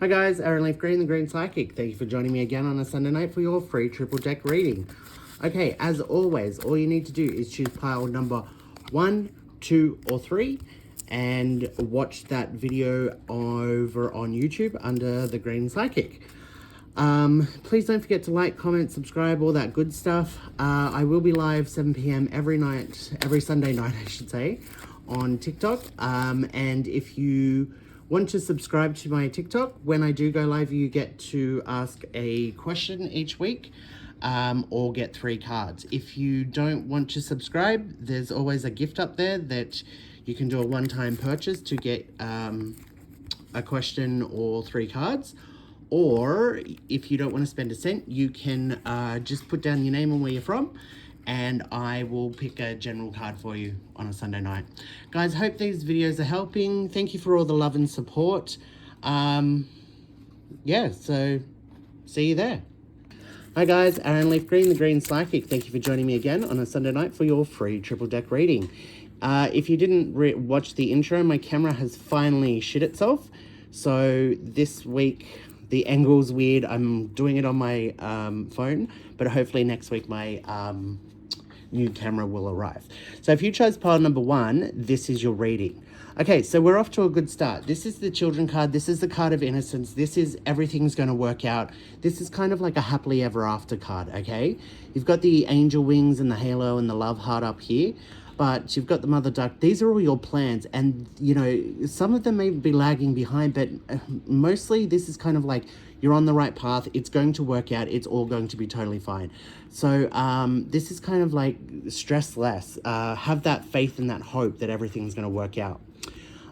Hi guys, Aaron Leaf Green, the Green Psychic. Thank you for joining me again on a Sunday night for your free triple deck reading. Okay, as always, all you need to do is choose pile number 1, 2, or 3 and watch that video over on YouTube under the Green Psychic. Please don't forget to like, comment, subscribe, all that good stuff. I will be live 7 p.m. every Sunday night, I should say, on TikTok. And if you want to subscribe to my TikTok, when I do go live, you get to ask a question each week, or get 3 cards. If you don't want to subscribe, there's always a gift up there that you can do a one-time purchase to get a question or 3 cards. Or if you don't want to spend a cent, you can just put down your name and where you're from, and I will pick a general card for you on a Sunday night. Guys, hope these videos are helping. Thank you for all the love and support. Yeah, so see you there. Hi guys, Aaron Leaf Green, the Green Psychic. Thank you for joining me again on a Sunday night for your free triple deck reading. If you didn't watch the intro, my camera has finally shit itself. So this week, the angle's weird. I'm doing it on my phone, but hopefully next week my new camera will arrive. So if you chose pile number 1, this is your reading. Okay, so we're off to a good start. This is the children card. This is the card of innocence. This is everything's going to work out. This is kind of like a happily ever after card, okay? You've got the angel wings and the halo and the love heart up here, but you've got the mother duck. These are all your plans, and you know, some of them may be lagging behind, but mostly this is kind of like you're on the right path. It's going to work out. It's all going to be totally fine. So this is kind of like stress less. Have that faith and that hope that everything's going to work out.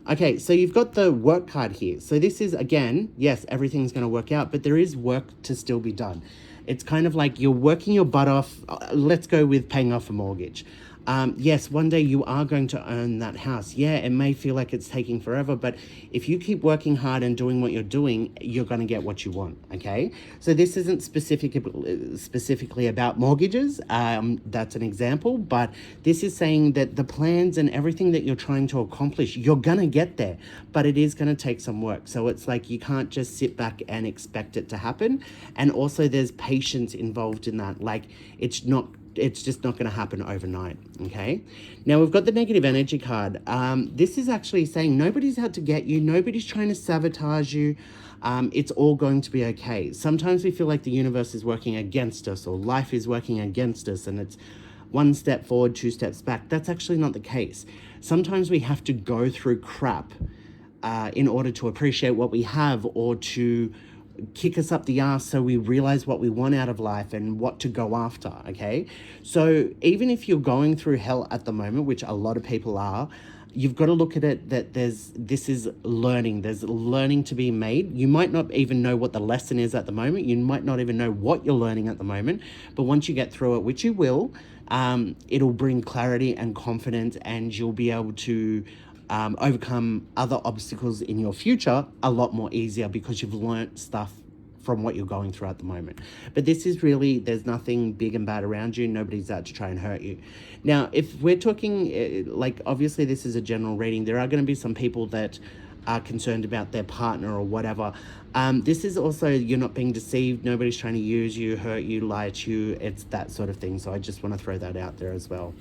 Okay, so you've got the work card here. So this is, again, yes, everything's going to work out, but there is work to still be done. It's kind of like you're working your butt off. Let's go with paying off a mortgage. Yes, one day you are going to own that house. Yeah, it may feel like it's taking forever, but if you keep working hard and doing what you're doing, you're going to get what you want, okay? So this isn't specifically about mortgages. That's an example, but this is saying that the plans and everything that you're trying to accomplish, you're going to get there, but it is going to take some work. So it's like you can't just sit back and expect it to happen. And also there's patience involved in that. Like it's just not going to happen overnight, okay? Now, we've got the negative energy card. This is actually saying nobody's out to get you. Nobody's trying to sabotage you. It's all going to be okay. Sometimes we feel like the universe is working against us or life is working against us and it's 1 step forward, 2 steps back. That's actually not the case. Sometimes we have to go through crap in order to appreciate what we have, or to kick us up the ass so we realize what we want out of life and what to go after, okay? So even if you're going through hell at the moment, which a lot of people are, you've got to look at it that this is learning. There's learning to be made. You might not even know what the lesson is at the moment. You might not even know what you're learning at the moment. But once you get through it, which you will, it'll bring clarity and confidence, and you'll be able to overcome other obstacles in your future a lot more easier because you've learnt stuff from what you're going through at the moment. But this is really, there's nothing big and bad around you. Nobody's out to try and hurt you. Now, if we're talking, like, obviously this is a general reading. There are going to be some people that are concerned about their partner or whatever. This is also, you're not being deceived. Nobody's trying to use you, hurt you, lie to you. It's that sort of thing. So I just want to throw that out there as well.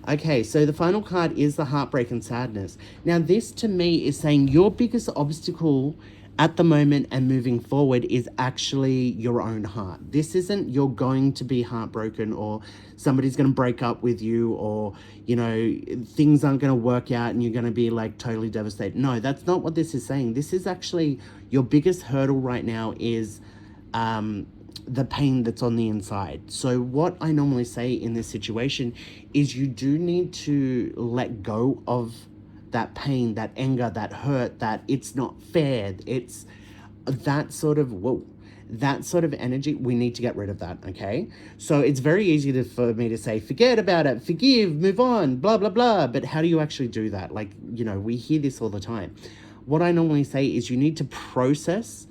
Okay, so the final card is the heartbreak and sadness. Now, this to me is saying your biggest obstacle at the moment and moving forward is actually your own heart. This isn't you're going to be heartbroken or somebody's going to break up with you, or, you know, things aren't going to work out and you're going to be like totally devastated. No, that's not what this is saying. This is actually your biggest hurdle right now is the pain that's on the inside. So what I normally say in this situation is you do need to let go of that pain, that anger, that hurt, that it's not fair. It's that sort of, that sort of energy. We need to get rid of that, okay? So it's very easy for me to say, forget about it, forgive, move on, blah, blah, blah. But how do you actually do that? Like, you know, we hear this all the time. What I normally say is you need to process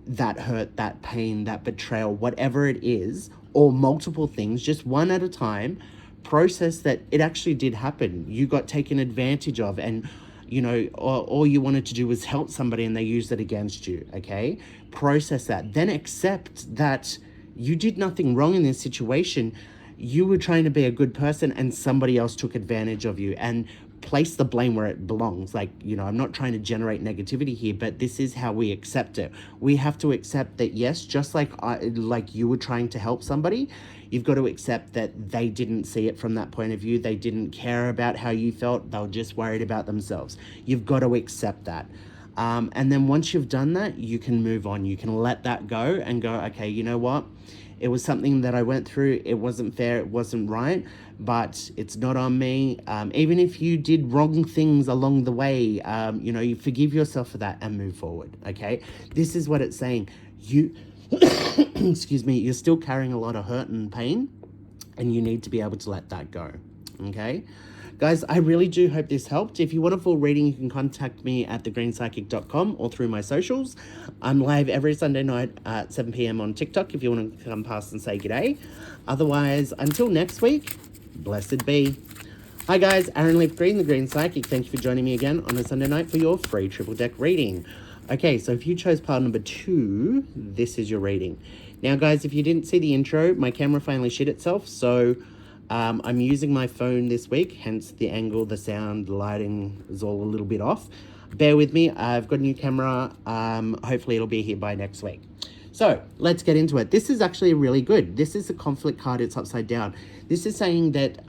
that hurt, that pain, that betrayal, whatever it is, or multiple things, just one at a time. Process that it actually did happen. You got taken advantage of, and you know, or all you wanted to do was help somebody and they used it against you, okay? Process that. Then accept that you did nothing wrong in this situation. You were trying to be a good person and somebody else took advantage of you, and place the blame where it belongs. Like, you know, I'm not trying to generate negativity here, but this is how we accept it. We have to accept that, yes, just like you were trying to help somebody, you've got to accept that they didn't see it from that point of view. They didn't care about how you felt. They were just worried about themselves. You've got to accept that. And then once you've done that, you can move on. You can let that go and go, okay, you know what? It was something that I went through. It wasn't fair. It wasn't right, but it's not on me. Even if you did wrong things along the way, you know, you forgive yourself for that and move forward. Okay. This is what it's saying. You, excuse me, you're still carrying a lot of hurt and pain, and you need to be able to let that go. Okay. Guys, I really do hope this helped. If you want a full reading, you can contact me at thegreenspsychic.com or through my socials. I'm live every Sunday night at 7 p.m. on TikTok if you want to come past and say g'day. Otherwise, until next week, blessed be. Hi guys, Aaron Leaf Green, the Green Psychic. Thank you for joining me again on a Sunday night for your free triple deck reading. Okay, so if you chose pile number 2, this is your reading. Now guys, if you didn't see the intro, my camera finally shit itself, so I'm using my phone this week, hence the angle, the sound, the lighting is all a little bit off. Bear with me, I've got a new camera. Hopefully it'll be here by next week. So let's get into it. This is actually really good. This is the conflict card, it's upside down. This is saying that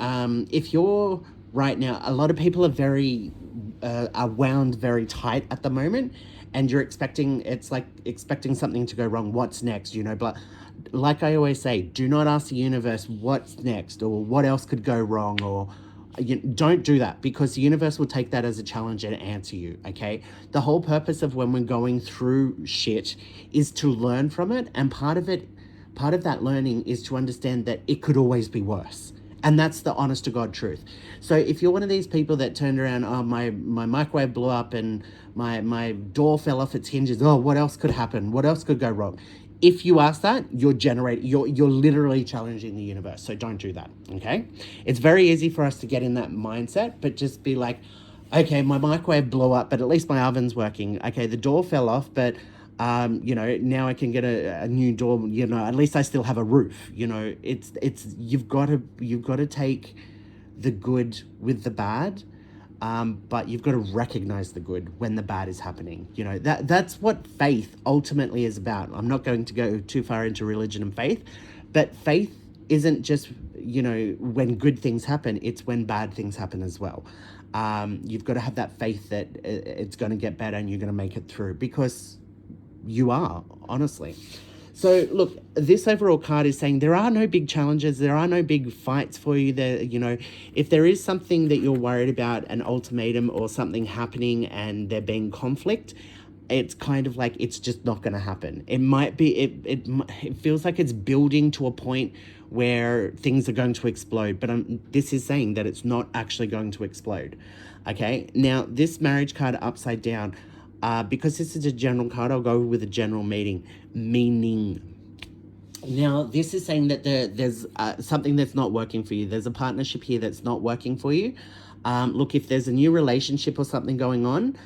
if you're right now, a lot of people are wound very tight at the moment, and you're expecting, it's like expecting something to go wrong. What's next, you know, but like I always say, do not ask the universe what's next or what else could go wrong, or don't do that, because the universe will take that as a challenge and answer you, okay? The whole purpose of when we're going through shit is to learn from it, and part of that learning is to understand that it could always be worse. And that's the honest to God truth. So if you're one of these people that turned around, oh, my microwave blew up and my door fell off its hinges, oh, what else could happen? What else could go wrong? If you ask that, you're literally challenging the universe. So don't do that, okay? It's very easy for us to get in that mindset, but just be like, okay, my microwave blew up, but at least my oven's working. Okay, the door fell off, but you know, now I can get a new door, you know, at least I still have a roof. You know, you've got to take the good with the bad. But you've got to recognize the good when the bad is happening. You know, that's what faith ultimately is about. I'm not going to go too far into religion and faith, but faith isn't just, you know, when good things happen, it's when bad things happen as well. You've got to have that faith that it's going to get better and you're going to make it through, because you are, honestly. So look, this overall card is saying there are no big challenges, there are no big fights for you. There, you know, if there is something that you're worried about, an ultimatum or something happening and there being conflict, it's kind of like it's just not going to happen. It might be, it feels like it's building to a point where things are going to explode, but this is saying that it's not actually going to explode. Okay, now this marriage card upside down, because this is a general card, I'll go with a general meaning. Now, this is saying that there's something that's not working for you. There's a partnership here that's not working for you. Look, if there's a new relationship or something going on,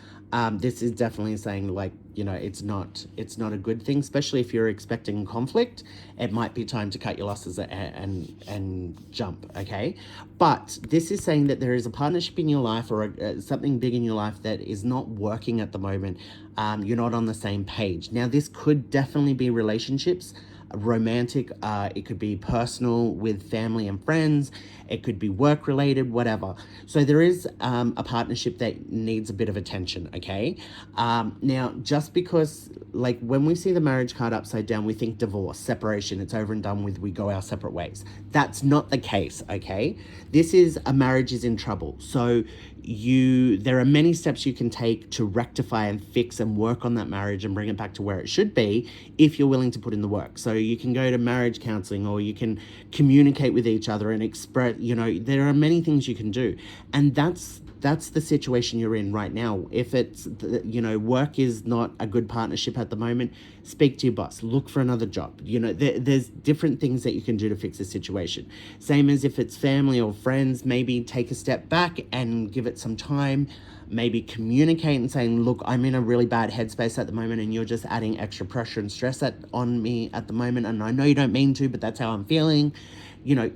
this is definitely saying, like, you know, it's not a good thing, especially if you're expecting conflict. It might be time to cut your losses and jump, okay? But this is saying that there is a partnership in your life, or something big in your life that is not working at the moment. You're not on the same page. Now, this could definitely be relationships, romantic, it could be personal with family and friends, it could be work related, whatever. So there is a partnership that needs a bit of attention, okay? Now, just because, like, when we see the marriage card upside down, we think divorce, separation, it's over and done with, we go our separate ways. That's not the case, okay? This is a marriage is in trouble. So there are many steps you can take to rectify and fix and work on that marriage and bring it back to where it should be, if you're willing to put in the work. So you can go to marriage counseling, or you can communicate with each other and express, you know, there are many things you can do. And that's that's the situation you're in right now. If it's, work is not a good partnership at the moment, speak to your boss, look for another job. There's different things that you can do to fix the situation. Same as if it's family or friends, maybe take a step back and give it some time. Maybe communicate and saying, look, I'm in a really bad headspace at the moment and you're just adding extra pressure and stress on me at the moment. And I know you don't mean to, but that's how I'm feeling.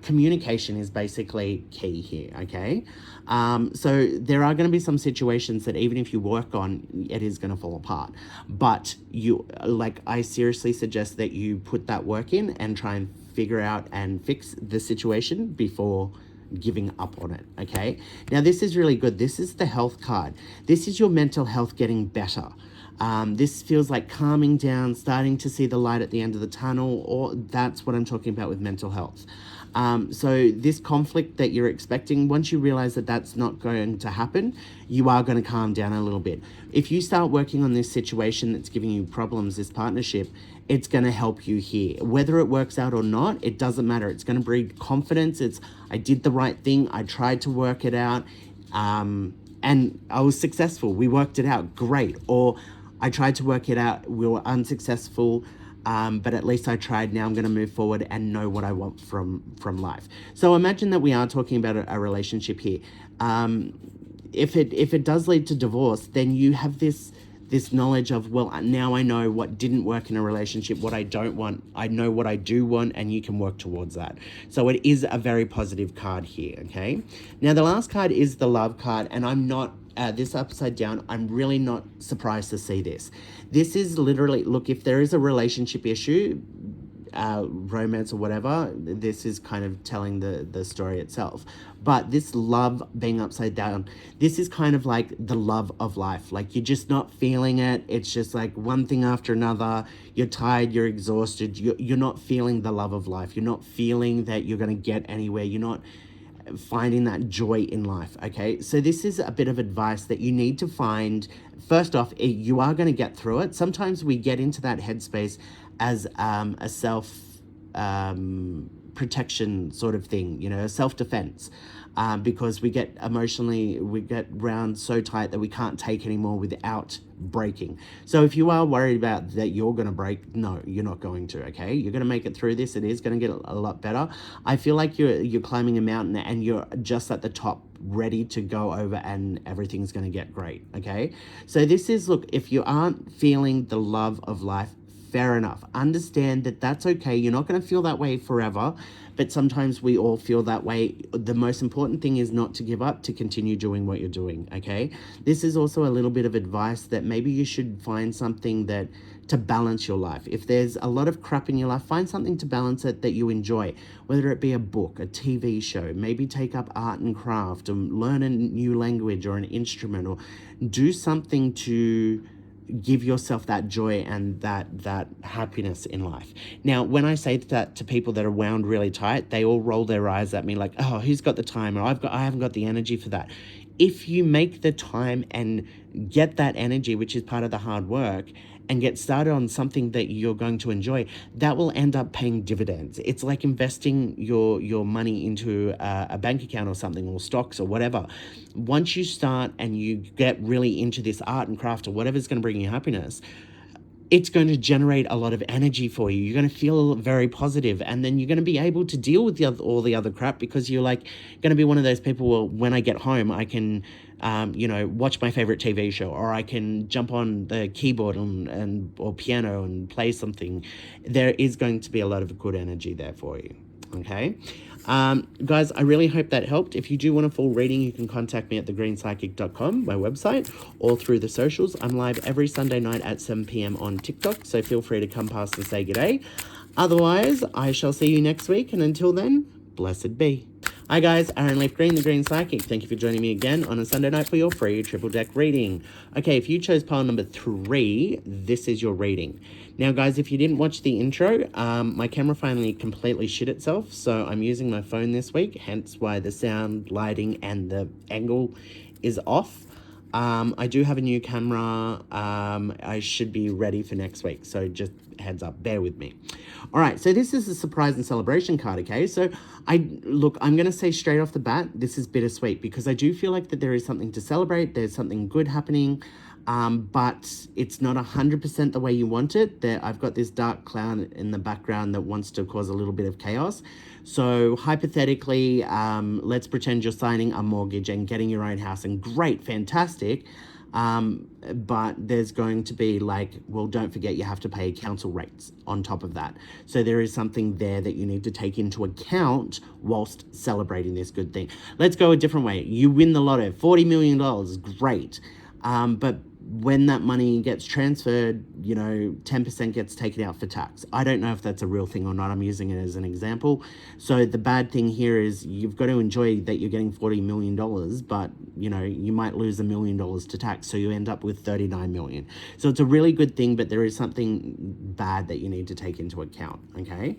Communication is basically key here, okay? So there are going to be some situations that even if you work on, it is going to fall apart. But I seriously suggest that you put that work in and try and figure out and fix the situation before giving up on it, okay? Now, this is really good. This is the health card. This is your mental health getting better. This feels like calming down, starting to see the light at the end of the tunnel, or that's what I'm talking about with mental health. So this conflict that you're expecting, once you realize that that's not going to happen, you are going to calm down a little bit. If you start working on this situation that's giving you problems, this partnership, it's going to help you here. Whether it works out or not, it doesn't matter. It's going to breed confidence. I did the right thing. I tried to work it out. And I was successful. We worked it out. Great. Or I tried to work it out. We were unsuccessful. But at least I tried. Now I'm going to move forward and know what I want from life. So imagine that we are talking about a relationship here. If it does lead to divorce, then you have this knowledge of, well, now I know what didn't work in a relationship, what I don't want. I know what I do want, and you can work towards that. So it is a very positive card here, okay? Now, the last card is the love card, and I'm not, this upside down, I'm really not surprised to see this. This is literally, look, if there is a relationship issue, romance or whatever, this is kind of telling the story itself. But this love being upside down, this is kind of like the love of life. Like, you're just not feeling it. It's just like one thing after another. You're tired, you're exhausted. You're not feeling the love of life. You're not feeling that you're going to get anywhere. You're not finding that joy in life, okay? So this is a bit of advice that you need to find. First off, you are going to get through it. Sometimes we get into that headspace as a self protection sort of thing, self-defense, because we get round so tight that we can't take anymore without breaking. So if you are worried about that you're going to break, no, you're not going to, okay? You're going to make it through this. It is going to get a lot better. I feel like you're climbing a mountain and you're just at the top, ready to go over, and everything's going to get great, okay? So this is, look, if you aren't feeling the love of life, fair enough. Understand that that's okay. You're not going to feel that way forever, but sometimes we all feel that way. The most important thing is not to give up, to continue doing what you're doing, okay? This is also a little bit of advice that maybe you should find something to balance your life. If there's a lot of crap in your life, find something to balance it that you enjoy, whether it be a book, a TV show, maybe take up art and craft, or learn a new language or an instrument, or do something to give yourself that joy and that happiness in life. Now, when I say that to people that are wound really tight, they all roll their eyes at me like, oh, who's got the time? Or I haven't got the energy for that. If you make the time and get that energy, which is part of the hard work, and get started on something that you're going to enjoy, that will end up paying dividends. It's like investing your money into a bank account or something, or stocks or whatever. Once you start and you get really into this art and craft or whatever's going to bring you happiness, it's going to generate a lot of energy for you. You're going to feel very positive, and then you're going to be able to deal with all the other crap, because you're like going to be one of those people, well, when I get home, I can watch my favorite TV show, or I can jump on the keyboard or piano and play something. There is going to be a lot of good energy there for you, okay? Guys, I really hope that helped. If you do want a full reading, you can contact me at thegreenspsychic.com, my website, or through the socials. I'm live every Sunday night at 7 p.m. on TikTok, so feel free to come past and say g'day. Otherwise, I shall see you next week, and until then, blessed be. Hi guys, Aaron Leaf Green, the Green Psychic. Thank you for joining me again on a Sunday night for your free triple deck reading. Okay, if you chose pile number 3, this is your reading. Now guys, if you didn't watch the intro, my camera finally completely shit itself, so I'm using my phone this week, hence why the sound, lighting, and the angle is off. I do have a new camera. I should be ready for next week. So just heads up, bear with me. All right, so this is a surprise and celebration card, okay? So I'm going to say straight off the bat, this is bittersweet because I do feel like that there is something to celebrate. There's something good happening, but it's not 100% the way you want it. I've got this dark cloud in the background that wants to cause a little bit of chaos. So hypothetically, let's pretend you're signing a mortgage and getting your own house, and great, fantastic. But there's going to be like, well, don't forget you have to pay council rates on top of that. So there is something there that you need to take into account whilst celebrating this good thing. Let's go a different way. You win the lotto, $40 million, great. But when that money gets transferred, 10% gets taken out for tax. I don't know if that's a real thing or not. I'm using it as an example. So the bad thing here is you've got to enjoy that you're getting $40 million, but, you might lose $1 million to tax. So you end up with $39 million. So it's a really good thing, but there is something bad that you need to take into account, okay?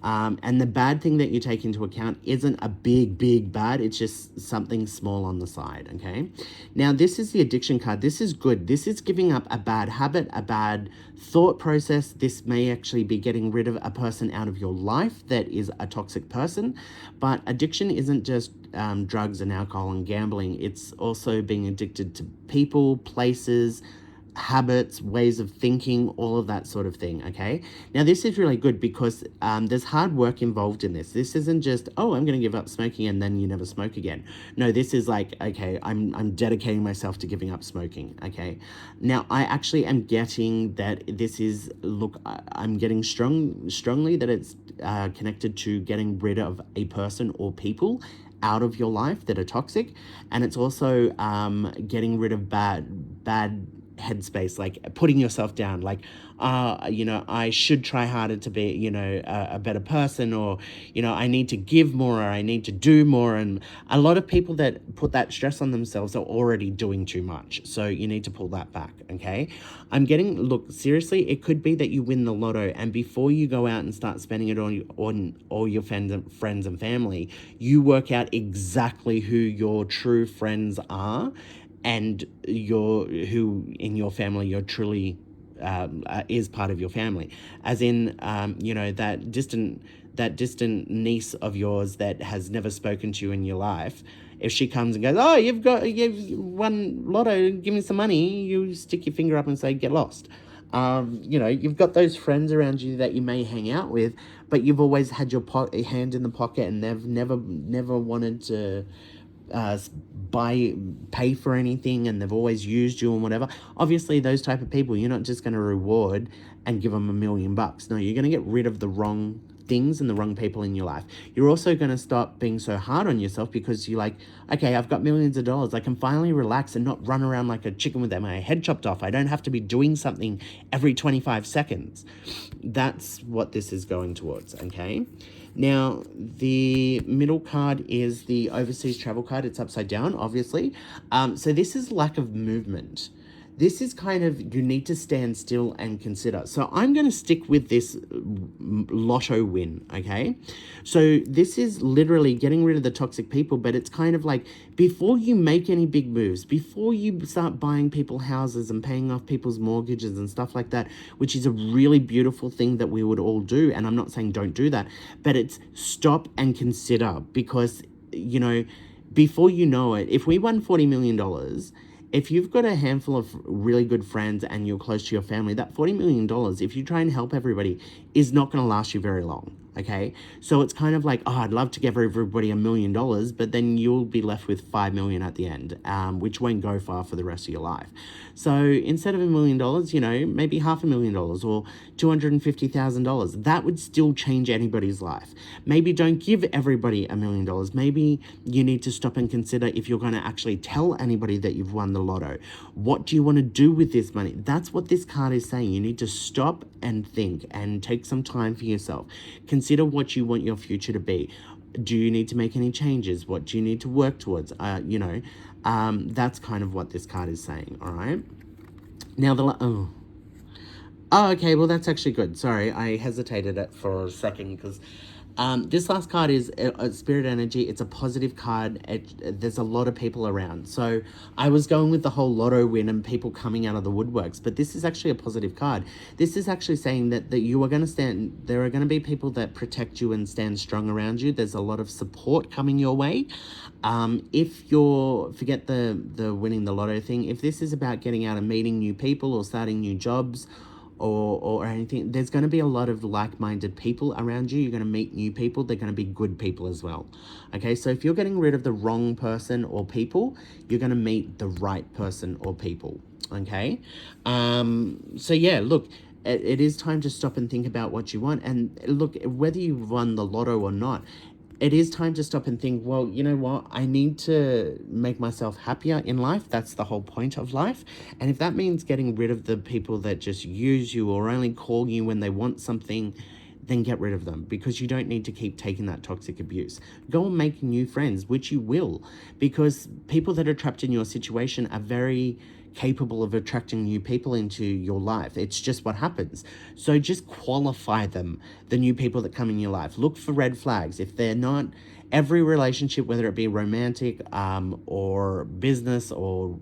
And the bad thing that you take into account isn't a big bad. It's just something small on the side, okay? Now, this is the addiction card. This is good. This is giving up a bad habit, a bad thought process. This may actually be getting rid of a person out of your life that is a toxic person. But addiction isn't just drugs and alcohol and gambling. It's also being addicted to people, places, habits, ways of thinking, all of that sort of thing, okay? Now, this is really good because there's hard work involved in this. This isn't just, oh, I'm going to give up smoking and then you never smoke again. No, this is like, okay, I'm dedicating myself to giving up smoking, okay? Now, I actually am getting that this is, I'm getting strongly that it's connected to getting rid of a person or people out of your life that are toxic, and it's also getting rid of bad headspace, like putting yourself down, like I should try harder to be a better person, or I need to give more, or I need to do more. And a lot of people that put that stress on themselves are already doing too much, so you need to pull that back, okay? I'm getting, look, seriously, it could be that you win the lotto, and before you go out and start spending it on all your friends and family, you work out exactly who your true friends are, and who in your family you're truly is part of your family, as in that distant niece of yours that has never spoken to you in your life. If she comes and goes, oh, you've won lotto, give me some money, you stick your finger up and say, get lost. You've got those friends around you that you may hang out with, but you've always had your hand in the pocket, and they've never wanted to pay for anything, and they've always used you and whatever. Obviously, those type of people, you're not just going to reward and give them $1 million. No, you're going to get rid of the wrong things and the wrong people in your life. You're also going to stop being so hard on yourself because you're like, okay, I've got millions of dollars. I can finally relax and not run around like a chicken with my head chopped off. I don't have to be doing something every 25 seconds. That's what this is going towards, okay? Now, the middle card is the overseas travel card. It's upside down, obviously. So this is lack of movement. This is kind of, you need to stand still and consider. So I'm going to stick with this lotto win, okay? So this is literally getting rid of the toxic people, but it's kind of like, before you make any big moves, before you start buying people houses and paying off people's mortgages and stuff like that, which is a really beautiful thing that we would all do, and I'm not saying don't do that, but it's stop and consider, because, before you know it, if we won $40 million, if you've got a handful of really good friends and you're close to your family, that $40 million, if you try and help everybody, is not going to last you very long, okay? So it's kind of like, oh, I'd love to give everybody $1 million, but then you'll be left with $5 million at the end, which won't go far for the rest of your life. So instead of $1 million, maybe $500,000 or $250,000. That would still change anybody's life. Maybe don't give everybody $1 million. Maybe you need to stop and consider if you're going to actually tell anybody that you've won the lotto. What do you want to do with this money? That's what this card is saying. You need to stop and think and take some time for yourself. Consider what you want your future to be. Do you need to make any changes? What do you need to work towards? That's kind of what this card is saying, all right? Now, okay, well, that's actually good. Sorry, I hesitated for a second because This last card is a spirit energy. It's a positive card. There's a lot of people around. So I was going with the whole lotto win and people coming out of the woodworks, but this is actually a positive card. This is actually saying that you are going to stand, there are going to be people that protect you and stand strong around you. There's a lot of support coming your way. If you're, forget the winning the lotto thing, if this is about getting out and meeting new people or starting new jobs, or anything, there's going to be a lot of like-minded people around you. You're going to meet new people. They're going to be good people as well. Okay, so if you're getting rid of the wrong person or people, you're going to meet the right person or people. Okay, so yeah, look, it is time to stop and think about what you want. And look, whether you won the lotto or not, it is time to stop and think, well, you know what? I need to make myself happier in life. That's the whole point of life. And if that means getting rid of the people that just use you or only call you when they want something, then get rid of them, because you don't need to keep taking that toxic abuse. Go and make new friends, which you will, because people that are trapped in your situation are very capable of attracting new people into your life. It's just what happens. So just qualify them, the new people that come in your life. Look for red flags. If they're not, every relationship, whether it be romantic or business or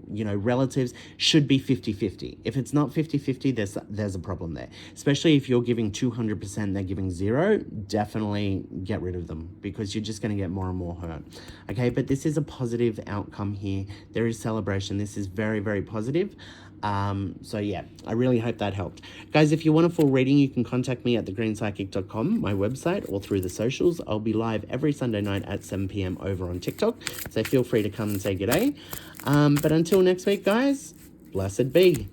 relatives, should be 50-50. If it's not 50-50, there's a problem there. Especially if you're giving 200%, they're giving 0, definitely get rid of them, because you're just going to get more and more hurt. Okay, but this is a positive outcome here. There is celebration. This is very, very positive. So yeah, I really hope that helped. Guys, if you want a full reading, you can contact me at thegreenspsychic.com, my website, or through the socials. I'll be live every Sunday night at 7 p.m. over on TikTok, so feel free to come and say g'day. But until next week, guys, blessed be.